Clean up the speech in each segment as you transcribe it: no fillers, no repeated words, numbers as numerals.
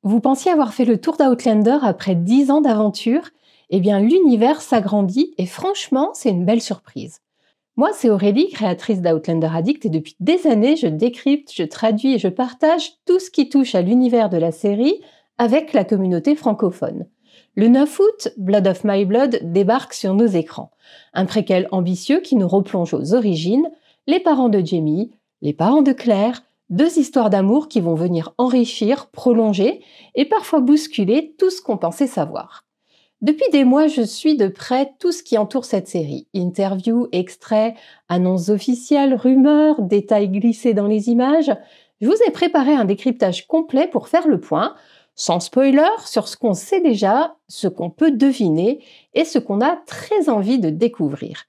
Vous pensiez avoir fait le tour d'Outlander après 10 ans d'aventure? Eh bien, l'univers s'agrandit et franchement, c'est une belle surprise. Moi, c'est Aurélie, créatrice d'Outlander Addict, et depuis des années, je décrypte, je traduis et je partage tout ce qui touche à l'univers de la série avec la communauté francophone. Le 9 août, Blood of My Blood débarque sur nos écrans. Un préquel ambitieux qui nous replonge aux origines, les parents de Jamie, les parents de Claire, deux histoires d'amour qui vont venir enrichir, prolonger et parfois bousculer tout ce qu'on pensait savoir. Depuis des mois, je suis de près tout ce qui entoure cette série. Interviews, extraits, annonces officielles, rumeurs, détails glissés dans les images. Je vous ai préparé un décryptage complet pour faire le point, sans spoiler, sur ce qu'on sait déjà, ce qu'on peut deviner et ce qu'on a très envie de découvrir.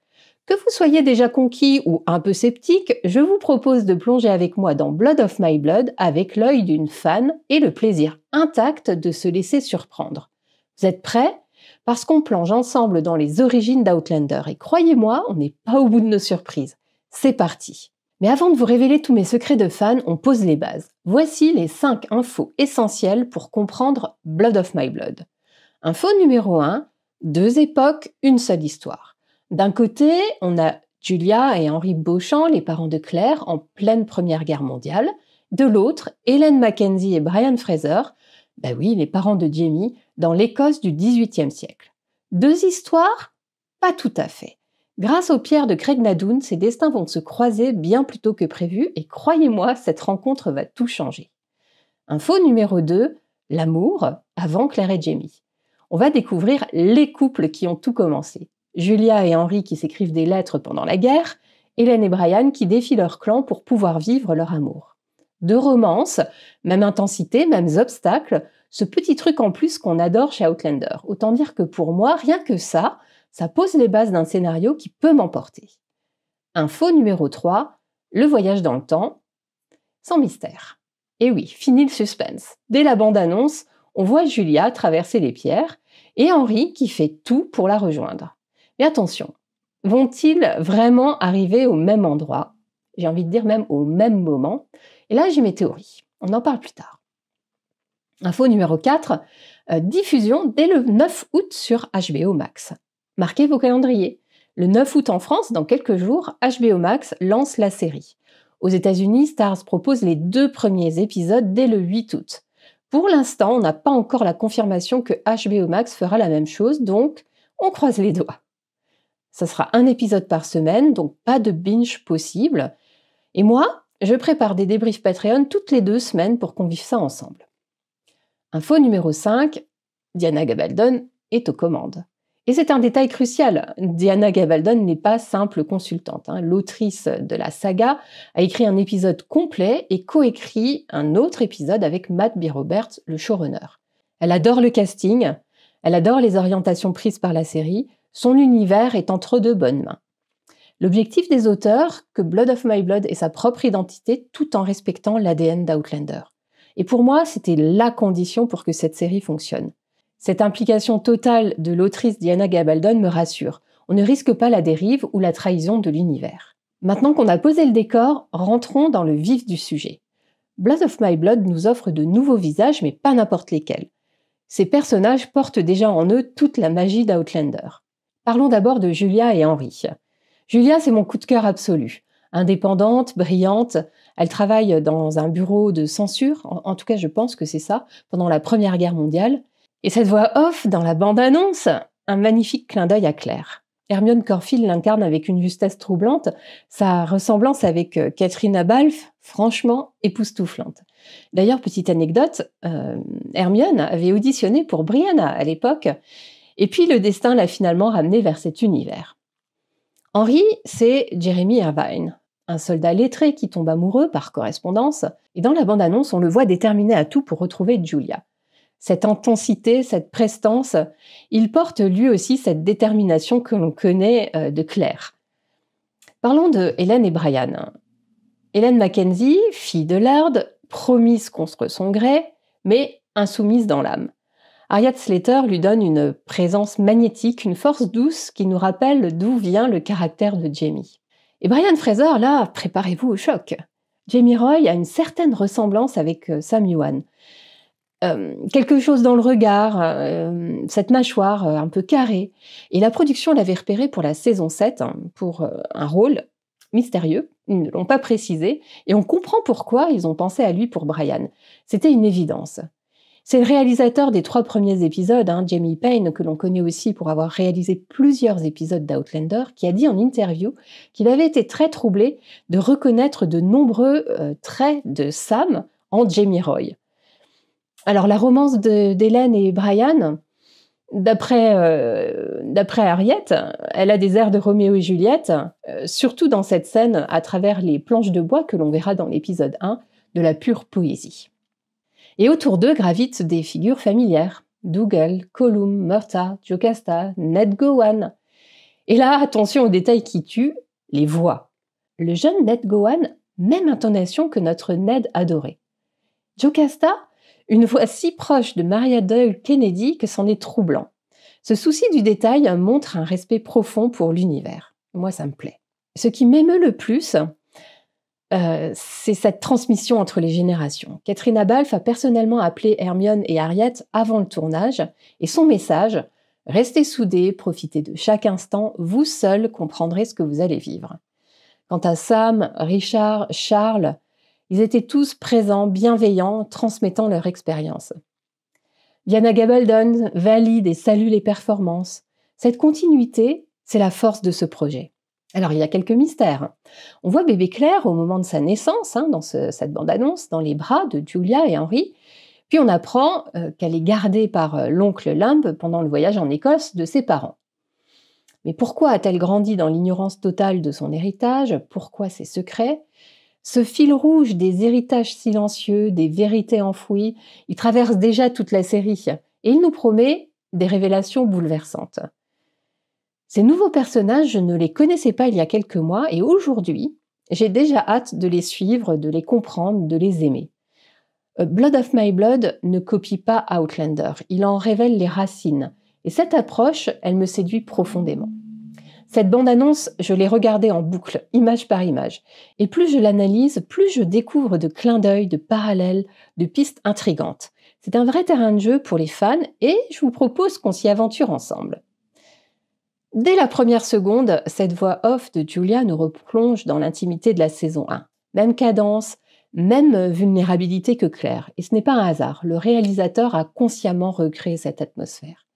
Que vous soyez déjà conquis ou un peu sceptique, je vous propose de plonger avec moi dans Blood of My Blood avec l'œil d'une fan et le plaisir intact de se laisser surprendre. Vous êtes prêts ? Parce qu'on plonge ensemble dans les origines d'Outlander et croyez-moi, on n'est pas au bout de nos surprises. C'est parti. Mais avant de vous révéler tous mes secrets de fan, on pose les bases. Voici les 5 infos essentielles pour comprendre Blood of My Blood. Info numéro 1, 2 époques, une seule histoire. D'un côté, on a Julia et Henry Beauchamp, les parents de Claire, en pleine Première Guerre mondiale. De l'autre, Hélène Mackenzie et Brian Fraser, les parents de Jamie, dans l'Écosse du XVIIIe siècle. 2 histoires? Pas tout à fait. Grâce aux pierres de Craig Nadoun, ces destins vont se croiser bien plus tôt que prévu et croyez-moi, cette rencontre va tout changer. Info numéro 2, l'amour avant Claire et Jamie. On va découvrir les couples qui ont tout commencé. Julia et Henry qui s'écrivent des lettres pendant la guerre, Hélène et Brian qui défient leur clan pour pouvoir vivre leur amour. 2 romances, même intensité, mêmes obstacles, ce petit truc en plus qu'on adore chez Outlander. Autant dire que pour moi, rien que ça pose les bases d'un scénario qui peut m'emporter. Info numéro 3, le voyage dans le temps, sans mystère. Et oui, fini le suspense. Dès la bande-annonce, on voit Julia traverser les pierres et Henry qui fait tout pour la rejoindre. Mais attention, vont-ils vraiment arriver au même endroit? J'ai envie de dire même au même moment. Et là, j'ai mes théories. On en parle plus tard. Info numéro 4, diffusion dès le 9 août sur HBO Max. Marquez vos calendriers. Le 9 août en France, dans quelques jours, HBO Max lance la série. Aux États-Unis, Starz propose les 2 premiers épisodes dès le 8 août. Pour l'instant, on n'a pas encore la confirmation que HBO Max fera la même chose, donc on croise les doigts. Ça sera un épisode par semaine, donc pas de binge possible. Et moi, je prépare des débriefs Patreon toutes les 2 semaines pour qu'on vive ça ensemble. Info numéro 5, Diana Gabaldon est aux commandes. Et c'est un détail crucial, Diana Gabaldon n'est pas simple consultante. L'autrice de la saga a écrit un épisode complet et coécrit un autre épisode avec Matt B. Roberts, le showrunner. Elle adore le casting, elle adore les orientations prises par la série, son univers est entre de bonnes mains. L'objectif des auteurs, que Blood of My Blood ait sa propre identité tout en respectant l'ADN d'Outlander. Et pour moi, c'était la condition pour que cette série fonctionne. Cette implication totale de l'autrice Diana Gabaldon me rassure. On ne risque pas la dérive ou la trahison de l'univers. Maintenant qu'on a posé le décor, rentrons dans le vif du sujet. Blood of My Blood nous offre de nouveaux visages, mais pas n'importe lesquels. Ces personnages portent déjà en eux toute la magie d'Outlander. Parlons d'abord de Julia et Henry. Julia, c'est mon coup de cœur absolu. Indépendante, brillante, elle travaille dans un bureau de censure, en tout cas je pense que c'est ça, pendant la Première Guerre mondiale. Et cette voix off dans la bande-annonce, un magnifique clin d'œil à Claire. Hermione Corfield l'incarne avec une justesse troublante, sa ressemblance avec Katrina Balfe, franchement époustouflante. D'ailleurs, petite anecdote, Hermione avait auditionné pour Brianna à l'époque, et puis le destin l'a finalement ramenée vers cet univers. Henry, c'est Jeremy Irvine, un soldat lettré qui tombe amoureux par correspondance, et dans la bande-annonce, on le voit déterminé à tout pour retrouver Julia. Cette intensité, cette prestance, il porte lui aussi cette détermination que l'on connaît de Claire. Parlons de Hélène et Brian. Hélène Mackenzie, fille de Laird, promise contre son gré, mais insoumise dans l'âme. Harriet Slater lui donne une présence magnétique, une force douce qui nous rappelle d'où vient le caractère de Jamie. Et Brian Fraser, là, préparez-vous au choc. Jamie Roy a une certaine ressemblance avec Sam Yuan. Quelque chose dans le regard, cette mâchoire un peu carrée. Et la production l'avait repéré pour la saison 7, hein, pour un rôle mystérieux. Ils ne l'ont pas précisé. Et on comprend pourquoi ils ont pensé à lui pour Brian. C'était une évidence. C'est le réalisateur des 3 premiers épisodes, hein, Jamie Payne, que l'on connaît aussi pour avoir réalisé plusieurs épisodes d'Outlander, qui a dit en interview qu'il avait été très troublé de reconnaître de nombreux traits de Sam en Jamie Roy. Alors, la romance d'Hélène et Brian, d'après Harriet, elle a des airs de Roméo et Juliette, surtout dans cette scène à travers les planches de bois que l'on verra dans l'épisode 1, de la pure poésie. Et autour d'eux gravitent des figures familières. Dougal, Colum, Murtagh, Jocasta, Ned Gowan. Et là, attention aux détails qui tuent, les voix. Le jeune Ned Gowan, même intonation que notre Ned adoré. Jocasta, une voix si proche de Maria Doyle Kennedy que c'en est troublant. Ce souci du détail montre un respect profond pour l'univers. Moi, ça me plaît. Ce qui m'émeut le plus, c'est cette transmission entre les générations. Katrina Balfe a personnellement appelé Hermione et Harriet avant le tournage, et son message « Restez soudés, profitez de chaque instant, vous seuls comprendrez ce que vous allez vivre ». Quant à Sam, Richard, Charles, ils étaient tous présents, bienveillants, transmettant leur expérience. Diana Gabaldon valide et salue les performances. Cette continuité, c'est la force de ce projet. Alors, il y a quelques mystères. On voit bébé Claire au moment de sa naissance, hein, dans cette bande-annonce, dans les bras de Julia et Henry. Puis on apprend qu'elle est gardée par l'oncle Lumb pendant le voyage en Écosse de ses parents. Mais pourquoi a-t-elle grandi dans l'ignorance totale de son héritage? Pourquoi ces secrets? Ce fil rouge des héritages silencieux, des vérités enfouies, il traverse déjà toute la série et il nous promet des révélations bouleversantes. Ces nouveaux personnages, je ne les connaissais pas il y a quelques mois et aujourd'hui, j'ai déjà hâte de les suivre, de les comprendre, de les aimer. Blood of My Blood ne copie pas Outlander, il en révèle les racines et cette approche, elle me séduit profondément. Cette bande-annonce, je l'ai regardée en boucle, image par image. Et plus je l'analyse, plus je découvre de clins d'œil, de parallèles, de pistes intrigantes. C'est un vrai terrain de jeu pour les fans et je vous propose qu'on s'y aventure ensemble. Dès la première seconde, cette voix off de Julia nous replonge dans l'intimité de la saison 1. Même cadence, même vulnérabilité que Claire. Et ce n'est pas un hasard, le réalisateur a consciemment recréé cette atmosphère.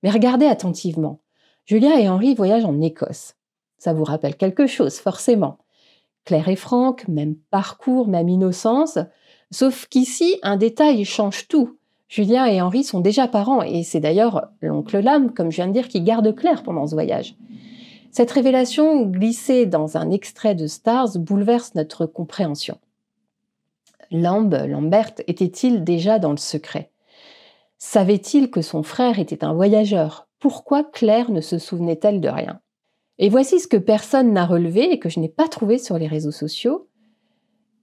Mais regardez attentivement. Julia et Henry voyagent en Écosse. Ça vous rappelle quelque chose, forcément. Claire et Frank, même parcours, même innocence. Sauf qu'ici, un détail change tout. Julia et Henry sont déjà parents, et c'est d'ailleurs l'oncle Lamb, comme je viens de dire, qui garde Claire pendant ce voyage. Cette révélation glissée dans un extrait de Stars bouleverse notre compréhension. Lambert, était-il déjà dans le secret? Savait-il que son frère était un voyageur? Pourquoi Claire ne se souvenait-elle de rien? Et voici ce que personne n'a relevé et que je n'ai pas trouvé sur les réseaux sociaux.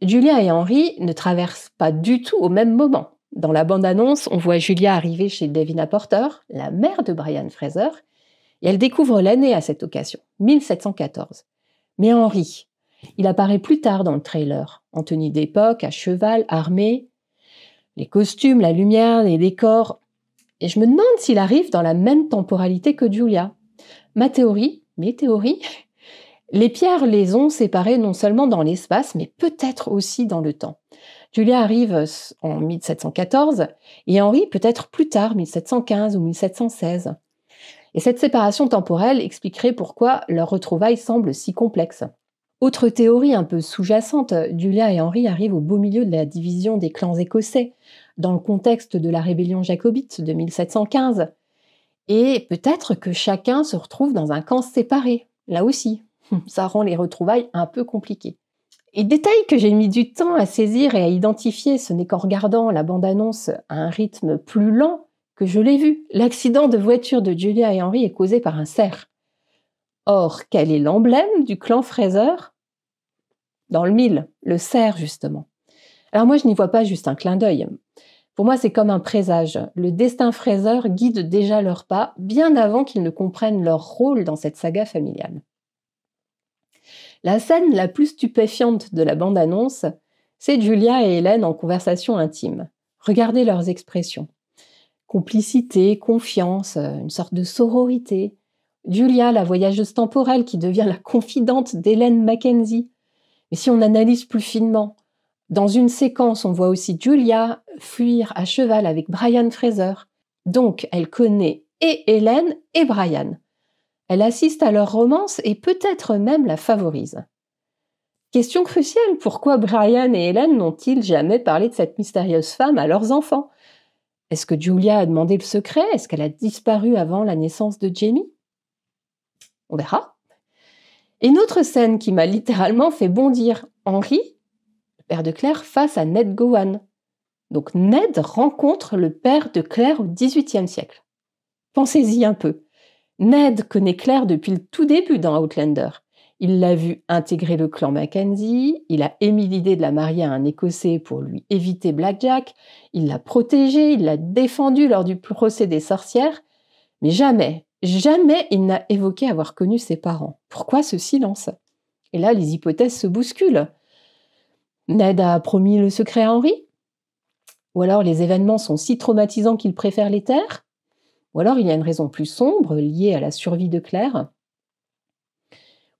Julia et Henry ne traversent pas du tout au même moment. Dans la bande-annonce, on voit Julia arriver chez Davina Porter, la mère de Brian Fraser, et elle découvre l'année à cette occasion, 1714. Mais Henry, il apparaît plus tard dans le trailer, en tenue d'époque, à cheval, armé. Les costumes, la lumière, les décors. Et je me demande s'il arrive dans la même temporalité que Julia. Mes théories, les pierres les ont séparées non seulement dans l'espace, mais peut-être aussi dans le temps. Julia arrive en 1714 et Henry peut-être plus tard, 1715 ou 1716. Et cette séparation temporelle expliquerait pourquoi leur retrouvaille semble si complexe. Autre théorie un peu sous-jacente, Julia et Henry arrivent au beau milieu de la division des clans écossais, dans le contexte de la rébellion jacobite de 1715. Et peut-être que chacun se retrouve dans un camp séparé, là aussi. Ça rend les retrouvailles un peu compliquées. Et détail que j'ai mis du temps à saisir et à identifier, ce n'est qu'en regardant la bande-annonce à un rythme plus lent que je l'ai vu. L'accident de voiture de Julia et Henry est causé par un cerf. Or, quel est l'emblème du clan Fraser? Dans le mille, le cerf justement. Alors moi, je n'y vois pas juste un clin d'œil. Pour moi, c'est comme un présage. Le destin Fraser guide déjà leurs pas, bien avant qu'ils ne comprennent leur rôle dans cette saga familiale. La scène la plus stupéfiante de la bande-annonce, c'est Julia et Hélène en conversation intime. Regardez leurs expressions. Complicité, confiance, une sorte de sororité. Julia, la voyageuse temporelle qui devient la confidente d'Hélène Mackenzie. Mais si on analyse plus finement, dans une séquence, on voit aussi Julia fuir à cheval avec Brian Fraser. Donc, elle connaît et Hélène et Brian. Elle assiste à leur romance et peut-être même la favorise. Question cruciale, pourquoi Brian et Hélène n'ont-ils jamais parlé de cette mystérieuse femme à leurs enfants? Est-ce que Julia a demandé le secret? Est-ce qu'elle a disparu avant la naissance de Jamie? On verra. Et une autre scène qui m'a littéralement fait bondir. Henry, le père de Claire, face à Ned Gowan. Donc Ned rencontre le père de Claire au XVIIIe siècle. Pensez-y un peu. Ned connaît Claire depuis le tout début dans Outlander. Il l'a vu intégrer le clan Mackenzie, il a émis l'idée de la marier à un Écossais pour lui éviter Blackjack, il l'a protégée, il l'a défendue lors du procès des sorcières, mais jamais il n'a évoqué avoir connu ses parents. Pourquoi ce silence? Et là, les hypothèses se bousculent. Ned a promis le secret à Henry? Ou alors les événements sont si traumatisants qu'il préfère les taire? Ou alors il y a une raison plus sombre liée à la survie de Claire?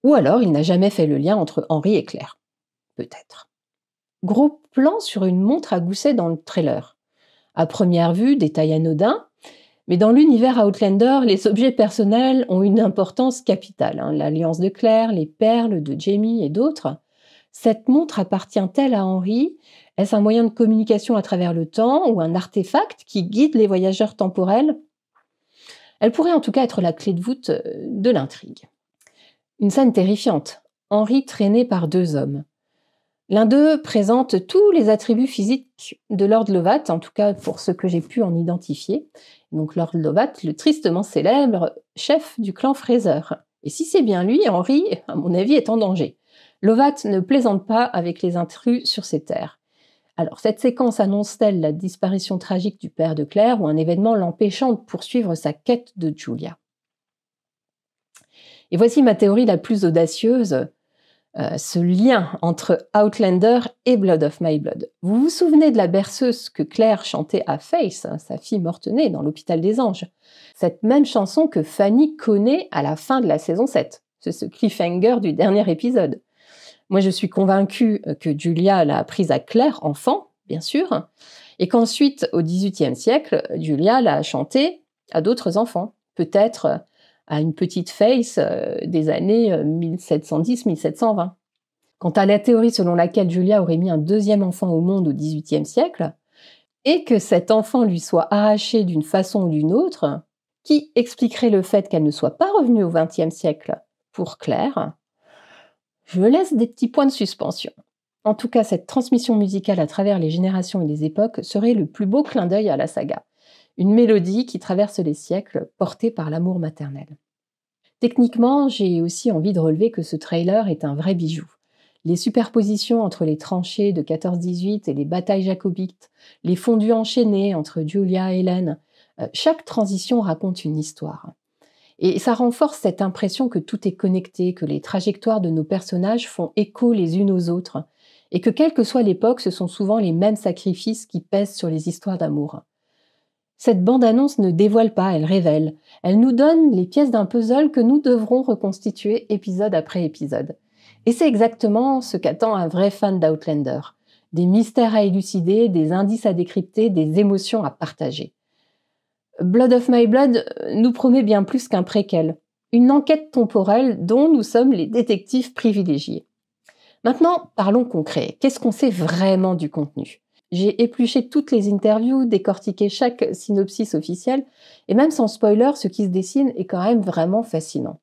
Ou alors il n'a jamais fait le lien entre Henry et Claire? Peut-être. Gros plan sur une montre à gousset dans le trailer. À première vue, détail anodin, mais dans l'univers Outlander, les objets personnels ont une importance capitale. L'alliance de Claire, les perles de Jamie et d'autres. Cette montre appartient-elle à Henry? Est-ce un moyen de communication à travers le temps ou un artefact qui guide les voyageurs temporels? Elle pourrait en tout cas être la clé de voûte de l'intrigue. Une scène terrifiante. Henry traîné par deux hommes. L'un d'eux présente tous les attributs physiques de Lord Lovat, en tout cas pour ce que j'ai pu en identifier. Donc Lord Lovat, le tristement célèbre chef du clan Fraser. Et si c'est bien lui, Henry, à mon avis, est en danger. Lovat ne plaisante pas avec les intrus sur ses terres. Alors, cette séquence annonce-t-elle la disparition tragique du père de Claire ou un événement l'empêchant de poursuivre sa quête de Julia? Et voici ma théorie la plus audacieuse, ce lien entre Outlander et Blood of My Blood. Vous vous souvenez de la berceuse que Claire chantait à Faith, sa fille morte-née, dans l'Hôpital des Anges? Cette même chanson que Fanny connaît à la fin de la saison 7. C'est ce cliffhanger du dernier épisode. Moi, je suis convaincue que Julia l'a apprise à Claire, enfant, bien sûr, et qu'ensuite, au XVIIIe siècle, Julia l'a chantée à d'autres enfants, peut-être à une petite Faith des années 1710-1720. Quant à la théorie selon laquelle Julia aurait mis un deuxième enfant au monde au XVIIIe siècle, et que cet enfant lui soit arraché d'une façon ou d'une autre, qui expliquerait le fait qu'elle ne soit pas revenue au XXe siècle pour Claire? Je me laisse des petits points de suspension. En tout cas, cette transmission musicale à travers les générations et les époques serait le plus beau clin d'œil à la saga. Une mélodie qui traverse les siècles, portée par l'amour maternel. Techniquement, j'ai aussi envie de relever que ce trailer est un vrai bijou. Les superpositions entre les tranchées de 14-18 et les batailles jacobites, les fondus enchaînés entre Julia et Hélène, chaque transition raconte une histoire. Et ça renforce cette impression que tout est connecté, que les trajectoires de nos personnages font écho les unes aux autres, et que quelle que soit l'époque, ce sont souvent les mêmes sacrifices qui pèsent sur les histoires d'amour. Cette bande-annonce ne dévoile pas, elle révèle. Elle nous donne les pièces d'un puzzle que nous devrons reconstituer épisode après épisode. Et c'est exactement ce qu'attend un vrai fan d'Outlander. Des mystères à élucider, des indices à décrypter, des émotions à partager. Blood of My Blood nous promet bien plus qu'un préquel, une enquête temporelle dont nous sommes les détectives privilégiés. Maintenant, parlons concret. Qu'est-ce qu'on sait vraiment du contenu? J'ai épluché toutes les interviews, décortiqué chaque synopsis officiel, et même sans spoiler, ce qui se dessine est quand même vraiment fascinant.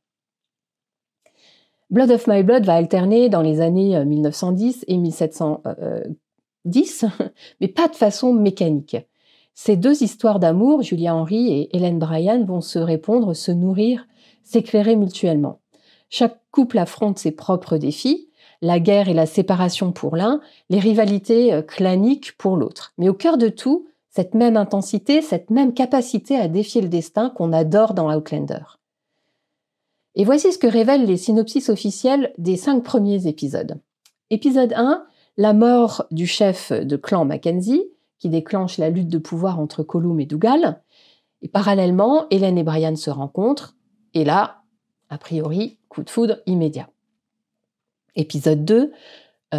Blood of My Blood va alterner dans les années 1910 et 1710, mais pas de façon mécanique. Ces deux histoires d'amour, Julia Henry et Hélène Brian, vont se répondre, se nourrir, s'éclairer mutuellement. Chaque couple affronte ses propres défis, la guerre et la séparation pour l'un, les rivalités claniques pour l'autre. Mais au cœur de tout, cette même intensité, cette même capacité à défier le destin qu'on adore dans Outlander. Et voici ce que révèlent les synopsis officiels des 5 premiers épisodes. Épisode 1, la mort du chef de clan Mackenzie, qui déclenche la lutte de pouvoir entre Colum et Dougal. Et parallèlement, Hélène et Brian se rencontrent, et là, a priori, coup de foudre immédiat. Épisode 2,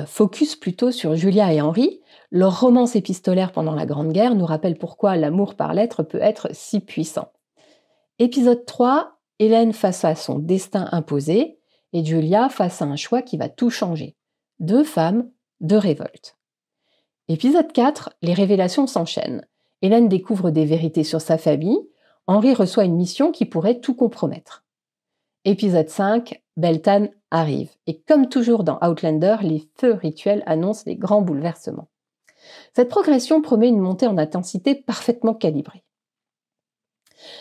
focus plutôt sur Julia et Henry. Leur romance épistolaire pendant la Grande Guerre nous rappelle pourquoi l'amour par lettres peut être si puissant. Épisode 3, Hélène face à son destin imposé, et Julia face à un choix qui va tout changer. 2 femmes, 2 révoltes. Épisode 4, les révélations s'enchaînent. Hélène découvre des vérités sur sa famille, Henry reçoit une mission qui pourrait tout compromettre. Épisode 5, Beltane arrive. Et comme toujours dans Outlander, les feux rituels annoncent les grands bouleversements. Cette progression promet une montée en intensité parfaitement calibrée.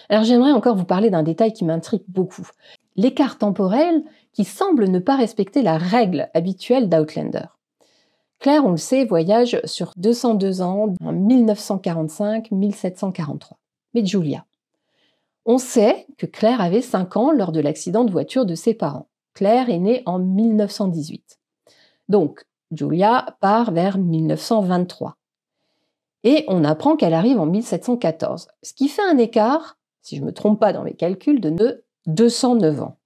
Alors j'aimerais encore vous parler d'un détail qui m'intrigue beaucoup. L'écart temporel qui semble ne pas respecter la règle habituelle d'Outlander. Claire, on le sait, voyage sur 202 ans en 1945-1743. Mais Julia. On sait que Claire avait 5 ans lors de l'accident de voiture de ses parents. Claire est née en 1918. Donc, Julia part vers 1923. Et on apprend qu'elle arrive en 1714, ce qui fait un écart, si je ne me trompe pas dans mes calculs, de 209 ans.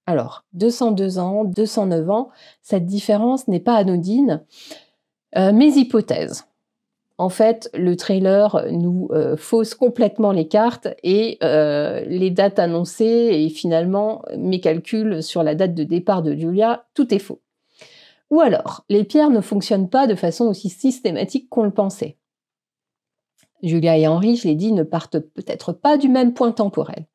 Alors, 202 ans, 209 ans, cette différence n'est pas anodine. Mes hypothèses. En fait, le trailer nous fausse complètement les cartes et les dates annoncées et finalement mes calculs sur la date de départ de Julia, tout est faux. Ou alors, les pierres ne fonctionnent pas de façon aussi systématique qu'on le pensait. Julia et Henry, je l'ai dit, ne partent peut-être pas du même point temporel.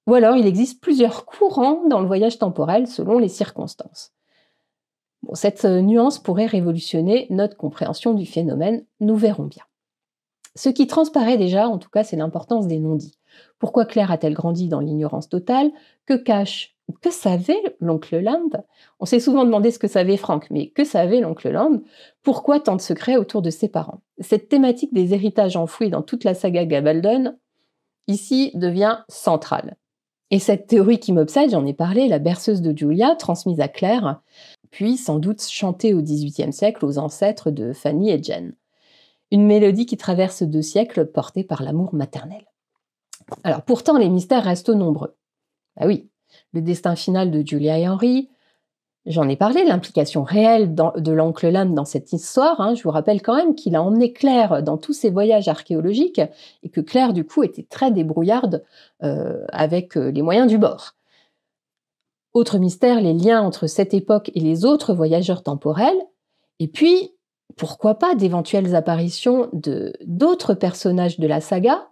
Ou alors, il existe plusieurs courants dans le voyage temporel selon les circonstances. Bon, cette nuance pourrait révolutionner notre compréhension du phénomène, nous verrons bien. Ce qui transparaît déjà, en tout cas, c'est l'importance des non-dits. Pourquoi Claire a-t-elle grandi dans l'ignorance totale? Que cache ou que savait l'oncle Lamb? On s'est souvent demandé ce que savait Frank, mais que savait l'oncle Lamb? Pourquoi tant de secrets autour de ses parents? Cette thématique des héritages enfouis dans toute la saga Gabaldon, ici, devient centrale. Et cette théorie qui m'obsède, j'en ai parlé, la berceuse de Julia, transmise à Claire, puis sans doute chantée au XVIIIe siècle aux ancêtres de Fanny et Jane. Une mélodie qui traverse 2 siècles portée par l'amour maternel. Alors pourtant, les mystères restent nombreux. Ah oui, le destin final de Julia et Henry, j'en ai parlé, l'implication réelle de l'oncle Lamb dans cette histoire. Je vous rappelle quand même qu'il a emmené Claire dans tous ses voyages archéologiques et que Claire, du coup, était très débrouillarde avec les moyens du bord. Autre mystère, les liens entre cette époque et les autres voyageurs temporels. Et puis, pourquoi pas d'éventuelles apparitions d'autres personnages de la saga,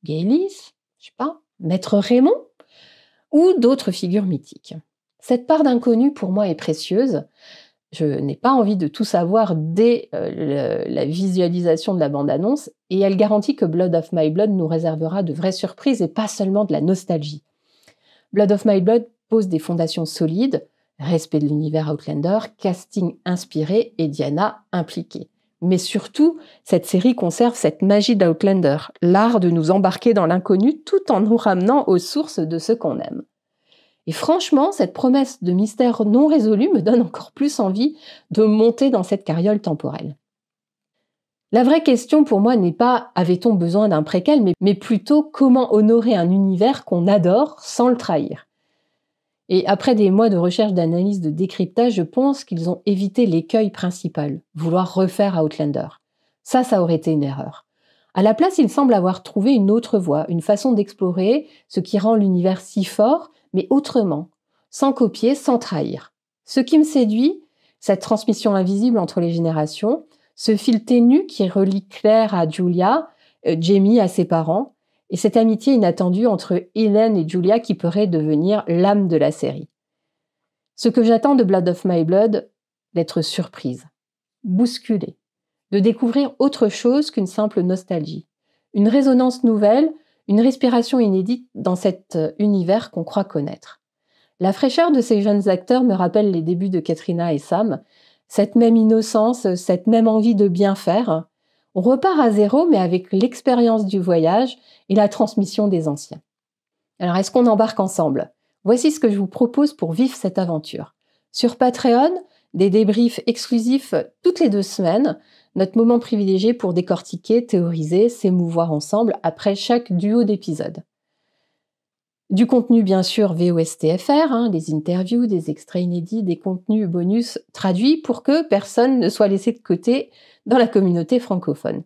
Gaylis, je sais pas, Maître Raymond, ou d'autres figures mythiques. Cette part d'inconnu, pour moi, est précieuse. Je n'ai pas envie de tout savoir dès la visualisation de la bande-annonce, et elle garantit que Blood of My Blood nous réservera de vraies surprises et pas seulement de la nostalgie. Blood of My Blood pose des fondations solides, respect de l'univers Outlander, casting inspiré et Diana impliquée. Mais surtout, cette série conserve cette magie d'Outlander, l'art de nous embarquer dans l'inconnu tout en nous ramenant aux sources de ce qu'on aime. Et franchement, cette promesse de mystère non résolu me donne encore plus envie de monter dans cette carriole temporelle. La vraie question pour moi n'est pas « avait-on besoin d'un préquel ?» mais plutôt « comment honorer un univers qu'on adore sans le trahir ?» Et après des mois de recherche, d'analyse, de décryptage, je pense qu'ils ont évité l'écueil principal, vouloir refaire Outlander. Ça aurait été une erreur. À la place, ils semblent avoir trouvé une autre voie, une façon d'explorer ce qui rend l'univers si fort, mais autrement, sans copier, sans trahir. Ce qui me séduit, cette transmission invisible entre les générations, ce fil ténu qui relie Claire à Julia, Jamie à ses parents, et cette amitié inattendue entre Hélène et Julia qui pourrait devenir l'âme de la série. Ce que j'attends de Blood of My Blood, d'être surprise, bousculée, de découvrir autre chose qu'une simple nostalgie, une résonance nouvelle, une respiration inédite dans cet univers qu'on croit connaître. La fraîcheur de ces jeunes acteurs me rappelle les débuts de Katrina et Sam, cette même innocence, cette même envie de bien faire. On repart à zéro, mais avec l'expérience du voyage et la transmission des anciens. Alors, est-ce qu'on embarque ensemble? Voici ce que je vous propose pour vivre cette aventure. Sur Patreon, Des débriefs exclusifs toutes les 2 semaines, notre moment privilégié pour décortiquer, théoriser, s'émouvoir ensemble après chaque duo d'épisodes. Du contenu bien sûr VOSTFR, des interviews, des extraits inédits, des contenus bonus traduits pour que personne ne soit laissé de côté dans la communauté francophone.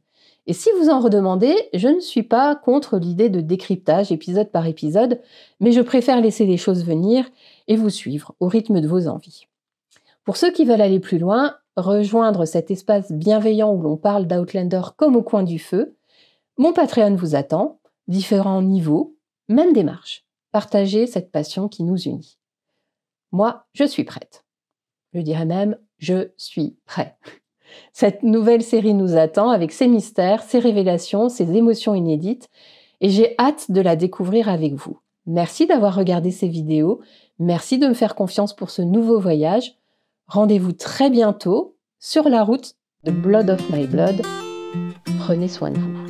Et si vous en redemandez, je ne suis pas contre l'idée de décryptage épisode par épisode, mais je préfère laisser les choses venir et vous suivre au rythme de vos envies. Pour ceux qui veulent aller plus loin, rejoindre cet espace bienveillant où l'on parle d'Outlander comme au coin du feu, mon Patreon vous attend, différents niveaux, même démarche. Partagez cette passion qui nous unit. Moi, je suis prête. Je dirais même, je suis prêt. Cette nouvelle série nous attend avec ses mystères, ses révélations, ses émotions inédites, et j'ai hâte de la découvrir avec vous. Merci d'avoir regardé ces vidéos, merci de me faire confiance pour ce nouveau voyage. Rendez-vous très bientôt sur la route de Blood of My Blood. Prenez soin de vous.